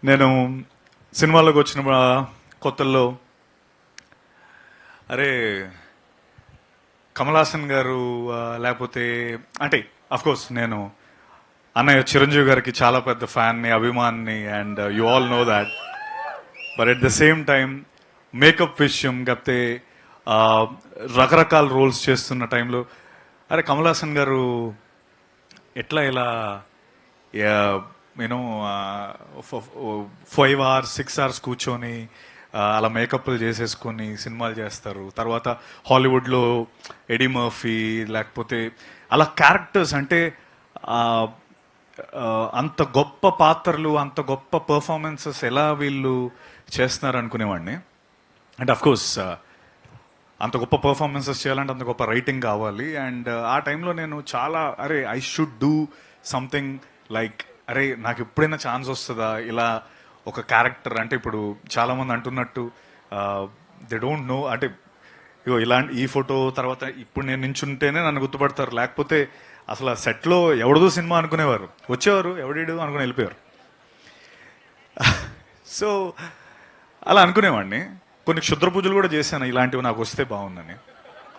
నేను సినిమాలోకి వచ్చిన కొత్తల్లో అరే కమల్ హాసన్ గారు లేకపోతే అంటే కోర్స్ నేను అన్నయ్య చిరంజీవి గారికి చాలా పెద్ద ఫ్యాన్ని అభిమాన్ని and you all know that. But at the same time makeup విషయం కాకపోతే రకరకాల రోల్స్ చేస్తున్న టైంలో అరే కమల్ హాసన్ గారు ఎట్లా ఇలా యూనో 5 hours 6 hours కూర్చొని అలా మేకప్లు చేసేసుకొని సినిమాలు చేస్తారు. తర్వాత హాలీవుడ్లో ఎడీ మర్ఫీ లేకపోతే అలా క్యారెక్టర్స్ అంటే అంత గొప్ప పాత్రలు అంత గొప్ప పర్ఫార్మెన్సెస్ ఎలా వీళ్ళు చేస్తున్నారు అనుకునేవాడిని. అండ్ కోర్స్ అంత గొప్ప పర్ఫార్మెన్సెస్ చేయాలంటే అంత గొప్ప రైటింగ్ కావాలి. అండ్ ఆ టైంలో నేను చాలా అరే I should do something like అరే నాకు ఎప్పుడైనా ఛాన్స్ వస్తుందా ఇలా ఒక క్యారెక్టర్. అంటే ఇప్పుడు చాలామంది అంటున్నట్టు దే డోంట్ నో అంటే ఇగో ఇలాంటి ఈ ఫోటో తర్వాత ఇప్పుడు నేను నించుంటేనే నన్ను గుర్తుపడతారు, లేకపోతే అసలు ఆ సెట్లో ఎవడదో సినిమా అనుకునేవారు, వచ్చేవారు ఎవడీడు అనుకుని వెళ్ళిపోయారు. సో అలా అనుకునేవాడిని. కొన్ని క్షుద్ర పూజలు కూడా చేశాను ఇలాంటివి నాకు వస్తే బాగుందని.